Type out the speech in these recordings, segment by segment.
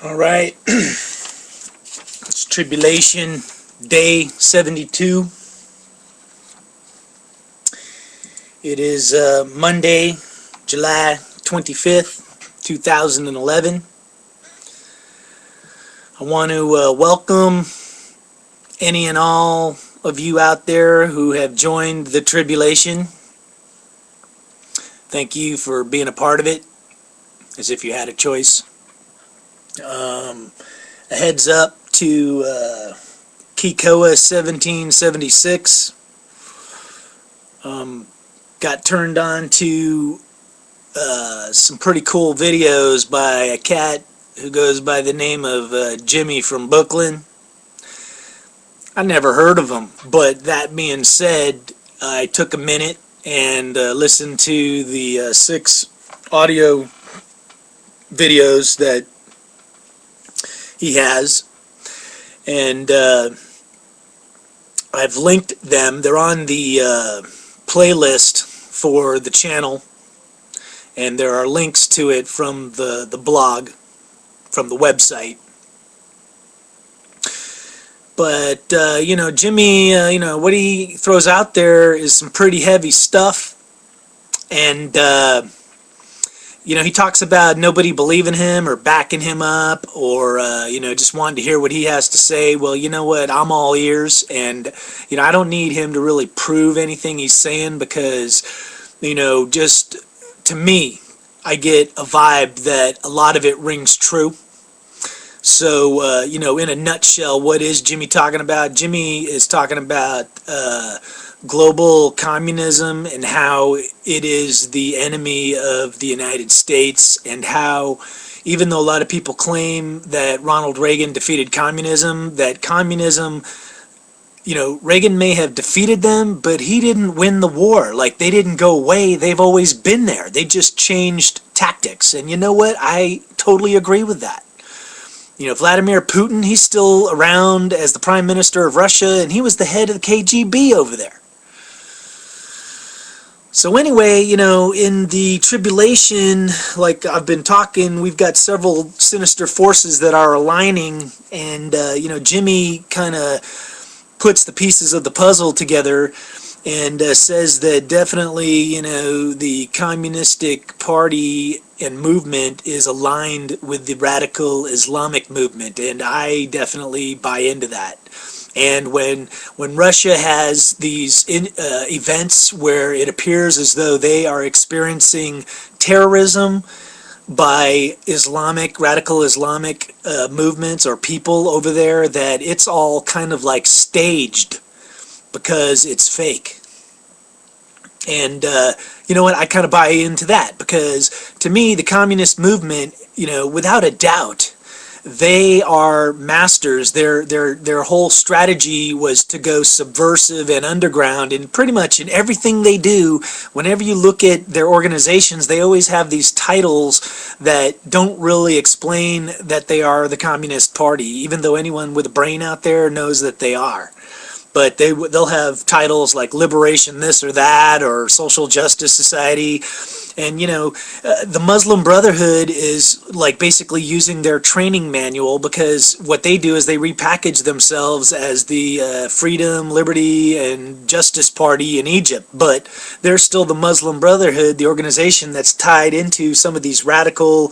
All right, it's Tribulation Day 72. It is Monday, July 25th, 2011. I want to welcome any and all of you out there who have joined the Tribulation. Thank you for being a part of it, as if you had a choice. A heads up to Kikoa 1776. Got turned on to some pretty cool videos by a cat who goes by the name of Jimmy from Brooklyn. I never heard of him, but that being said, I took a minute and listened to the 6 audio videos that he has, and I've linked them. They're on the playlist for the channel, and there are links to it from the blog, from the website. But Jimmy, what he throws out there is some pretty heavy stuff, and he talks about nobody believing him or backing him up, or just wanting to hear what he has to say. Well, you know what? I'm all ears, and I don't need him to really prove anything he's saying, because just to me, I get a vibe that a lot of it rings true. So in a nutshell, what is Jimmy talking about? Jimmy is talking about global communism and how it is the enemy of the United States, and how, even though a lot of people claim that Ronald Reagan defeated communism, Reagan may have defeated them, but he didn't win the war. Like, they didn't go away. They've always been there. They just changed tactics. And you know what? I totally agree with that. Vladimir Putin, he's still around as the Prime Minister of Russia, and he was the head of the KGB over there. So anyway, in the Tribulation, like I've been talking, we've got several sinister forces that are aligning, and Jimmy kind of puts the pieces of the puzzle together and says that definitely, the communistic party and movement is aligned with the radical Islamic movement, and I definitely buy into that. And when Russia has these events where it appears as though they are experiencing terrorism by radical Islamic movements or people over there, that it's all kind of like staged because it's fake. And you know what? I kind of buy into that, because to me, the communist movement, without a doubt, they are masters. Their whole strategy was to go subversive and underground, and pretty much in everything they do, whenever you look at their organizations, they always have these titles that don't really explain that they are the Communist Party, even though anyone with a brain out there knows that they are. But they'll have titles like Liberation this or that, or Social Justice Society. And the Muslim Brotherhood is like basically using their training manual, because what they do is they repackage themselves as the Freedom, Liberty, and Justice Party in Egypt. But they're still the Muslim Brotherhood, the organization that's tied into some of these radical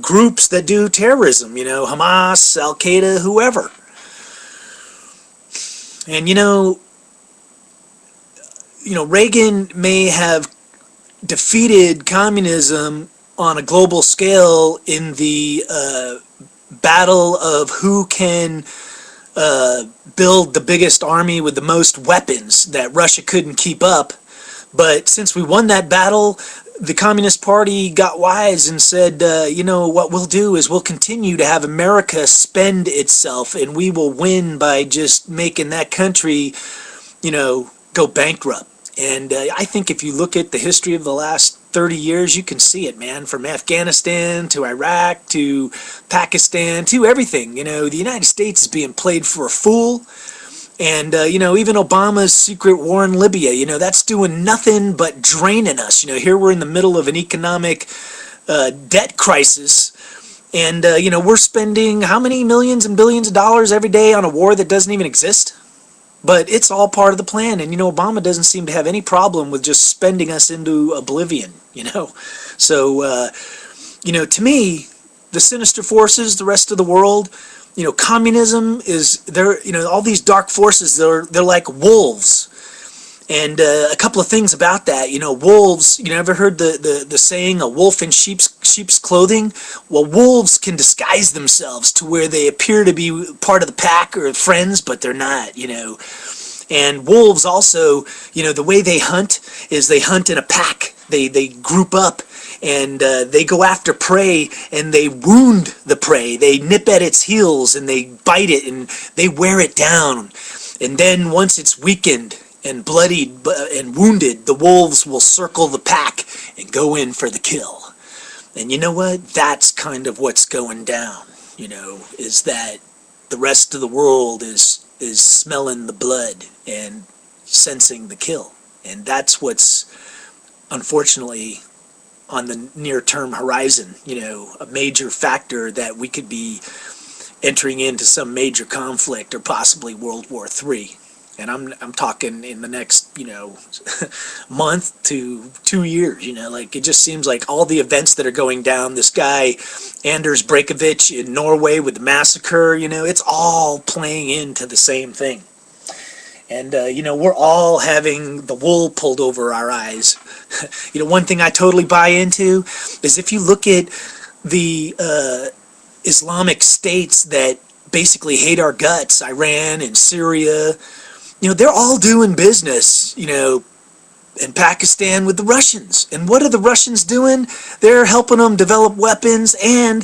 groups that do terrorism, Hamas, Al-Qaeda, whoever. And Reagan may have defeated communism on a global scale in the battle of who can build the biggest army with the most weapons that Russia couldn't keep up. But since we won that battle, the Communist Party got wise and said, what we'll do is we'll continue to have America spend itself, and we will win by just making that country, go bankrupt. And I think if you look at the history of the last 30 years, you can see it, man, from Afghanistan to Iraq to Pakistan to everything. The United States is being played for a fool. And, even Obama's secret war in Libya, that's doing nothing but draining us. Here we're in the middle of an economic debt crisis, And, we're spending how many millions and billions of dollars every day on a war that doesn't even exist? But it's all part of the plan. And, Obama doesn't seem to have any problem with just spending us into oblivion. So, to me, the sinister forces, the rest of the world, communism is, all these dark forces, they're like wolves. And a couple of things about that, wolves, ever heard the saying, a wolf in sheep's clothing? Well, wolves can disguise themselves to where they appear to be part of the pack or friends, but they're not. And wolves also, the way they hunt is they hunt in a pack. They group up, and they go after prey, and they wound the prey. They nip at its heels, and they bite it, and they wear it down. And then once it's weakened and bloodied and wounded, the wolves will circle the pack and go in for the kill. And you know what? That's kind of what's going down, is that the rest of the world is smelling the blood and sensing the kill. And that's what's unfortunately on the near-term horizon, a major factor that we could be entering into some major conflict or possibly World War III. And I'm talking in the next, month to 2 years, it just seems like all the events that are going down, this guy, Anders Breivik in Norway with the massacre, it's all playing into the same thing. And, we're all having the wool pulled over our eyes. One thing I totally buy into is if you look at the Islamic states that basically hate our guts, Iran and Syria, they're all doing business, in Pakistan with the Russians. And what are the Russians doing? They're helping them develop weapons, and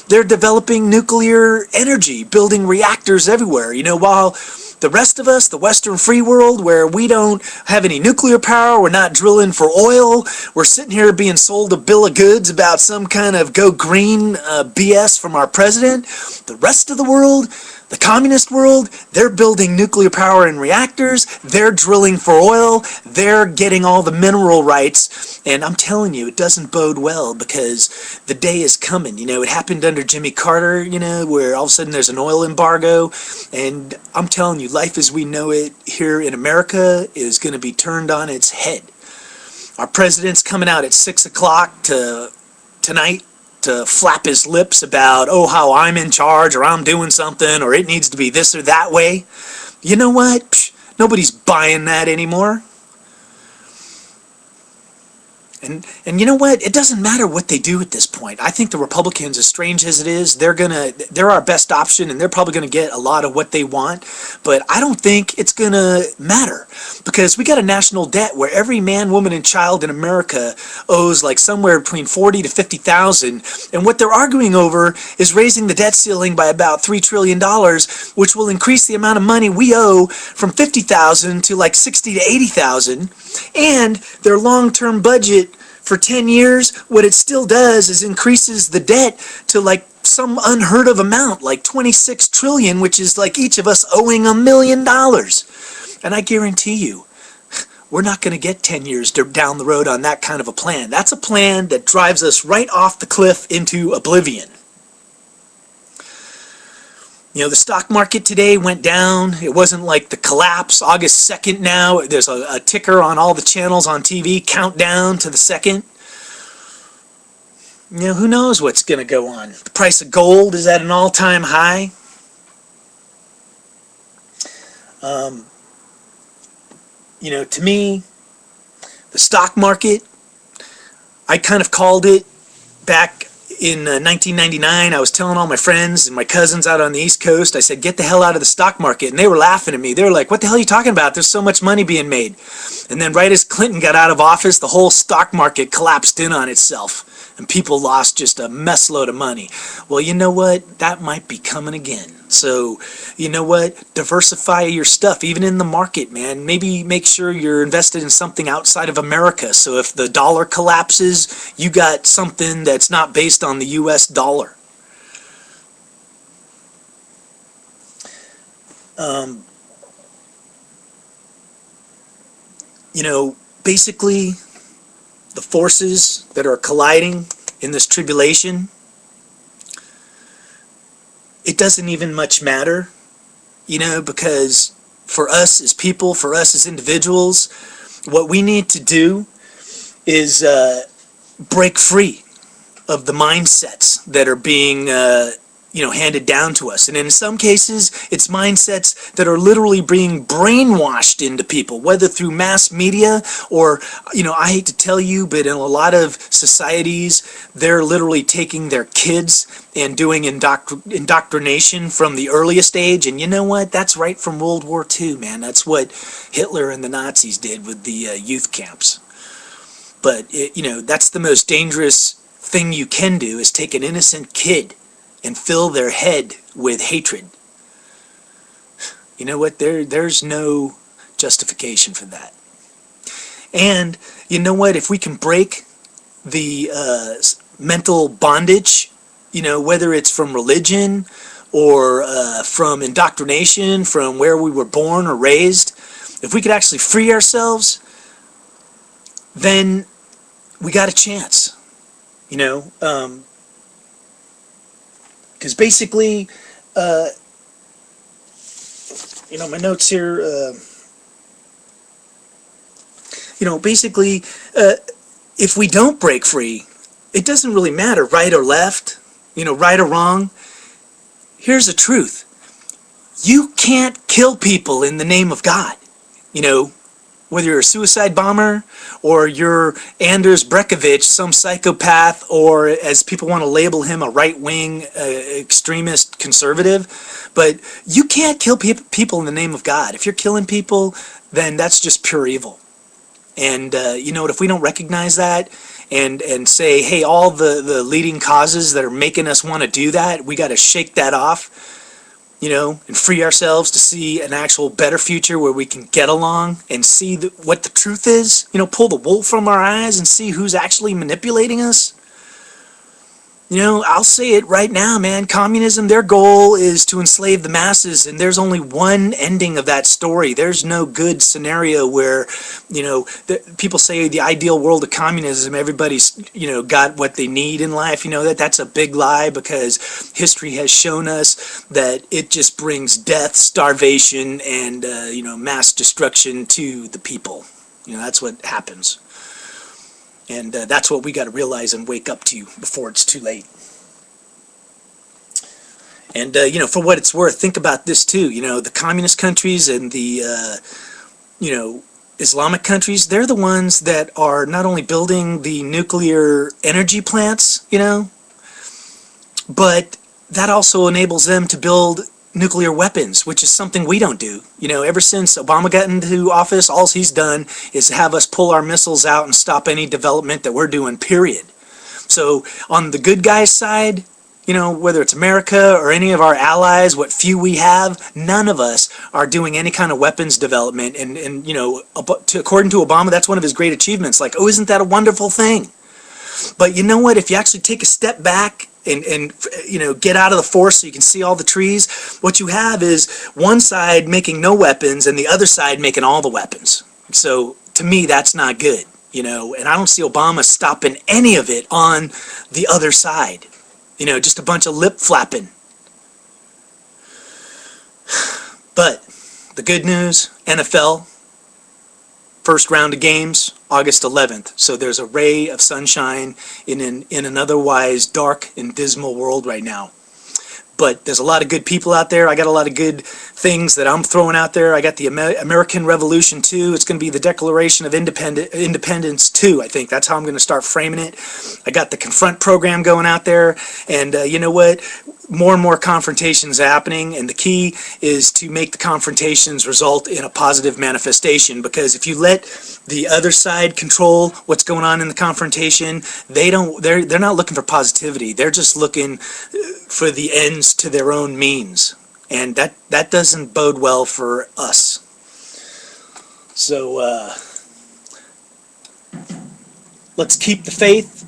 they're developing nuclear energy, building reactors everywhere. While the rest of us, the Western free world, where we don't have any nuclear power, we're not drilling for oil, we're sitting here being sold a bill of goods about some kind of go green BS from our president. The rest of the world, the communist world, they're building nuclear power and reactors, they're drilling for oil, they're getting all the mineral rights, and I'm telling you, it doesn't bode well, because the day is coming. It happened under Jimmy Carter, where all of a sudden there's an oil embargo, and I'm telling you, life as we know it here in America is going to be turned on its head. Our president's coming out at 6 o'clock tonight to flap his lips about, oh, how I'm in charge, or I'm doing something, or it needs to be this or that way. You know what? Psh, nobody's buying that anymore. And you know what? It doesn't matter what they do at this point. I think the Republicans, as strange as it is, they're our best option, and they're probably gonna get a lot of what they want. But I don't think it's gonna matter, because we got a national debt where every man, woman, and child in America owes like somewhere between 40 to 50,000, and what they're arguing over is raising the debt ceiling by about $3 trillion, which will increase the amount of money we owe from 50,000 to like 60 to 80,000, and their long-term budget for 10 years, what it still does is increases the debt to like some unheard of amount, like 26 trillion, which is like each of us owing $1 million. And I guarantee you, we're not going to get 10 years down the road on that kind of a plan. That's a plan that drives us right off the cliff into oblivion. The stock market today went down. It wasn't like the collapse. August 2nd now. There's a ticker on all the channels on TV, countdown to the 2nd. Who knows what's going to go on. The price of gold is at an all-time high. To me, the stock market, I kind of called it back in 1999. I was telling all my friends and my cousins out on the East Coast, I said, get the hell out of the stock market. And they were laughing at me. They were like, what the hell are you talking about? There's so much money being made. And then right as Clinton got out of office, the whole stock market collapsed in on itself. And people lost just a mess load of money. Well, you know what? That might be coming again. So, you know what? Diversify your stuff, even in the market, man. Maybe make sure you're invested in something outside of America. So if the dollar collapses, you got something that's not based on the US dollar. Basically, the forces that are colliding in this tribulation, doesn't even much matter, because for us as people, for us as individuals, what we need to do is break free of the mindsets that are being handed down to us. And in some cases, it's mindsets that are literally being brainwashed into people, whether through mass media or, I hate to tell you, but in a lot of societies, they're literally taking their kids and doing indoctrination from the earliest age. And you know what? That's right from World War II, man. That's what Hitler and the Nazis did with the youth camps. But, that's the most dangerous thing you can do, is take an innocent kid and fill their head with hatred. You know what? There's no justification for that. And you know what? If we can break the mental bondage, whether it's from religion or from indoctrination, from where we were born or raised, if we could actually free ourselves, then we got a chance. Because basically, my notes here, basically, if we don't break free, it doesn't really matter right or left, right or wrong. Here's the truth. You can't kill people in the name of God, whether you're a suicide bomber or you're Anders Brekovich, some psychopath, or as people want to label him, a right-wing extremist conservative. But you can't kill people in the name of God. If you're killing people, then that's just pure evil. And if we don't recognize that and say, hey, all the leading causes that are making us want to do that, we got to shake that off, and free ourselves to see an actual better future where we can get along and see what the truth is, pull the wool from our eyes and see who's actually manipulating us. I'll say it right now, man. Communism, their goal is to enslave the masses, and there's only one ending of that story. There's no good scenario where, people say the ideal world of communism, everybody's, got what they need in life. That's a big lie, because history has shown us that it just brings death, starvation, and, mass destruction to the people. That's what happens. And that's what we got to realize and wake up to before it's too late. And, for what it's worth, think about this too. The communist countries and the, Islamic countries, they're the ones that are not only building the nuclear energy plants, but that also enables them to build nuclear weapons, which is something we don't do. Ever since Obama got into office, all he's done is have us pull our missiles out and stop any development that we're doing, period. So on the good guys' side, whether it's America or any of our allies, what few we have, none of us are doing any kind of weapons development. And according to Obama, that's one of his great achievements. Like, oh, isn't that a wonderful thing? But you know what? If you actually take a step back and get out of the forest so you can see all the trees, what you have is one side making no weapons and the other side making all the weapons. So to me, that's not good, and I don't see Obama stopping any of it on the other side. Just a bunch of lip flapping. But the good news, NFL, first round of games, August 11th. So there's a ray of sunshine in an otherwise dark and dismal world right now. But there's a lot of good people out there. I got a lot of good things that I'm throwing out there. I got the American Revolution 2. It's going to be the Declaration of Independence 2, I think. That's how I'm going to start framing it. I got the Confront program going out there. And you know what? More and more confrontations happening, and the key is to make the confrontations result in a positive manifestation, because if you let the other side control what's going on in the confrontation, they're not looking for positivity. They're just looking for the ends to their own means, and that doesn't bode well for us. So let's keep the faith.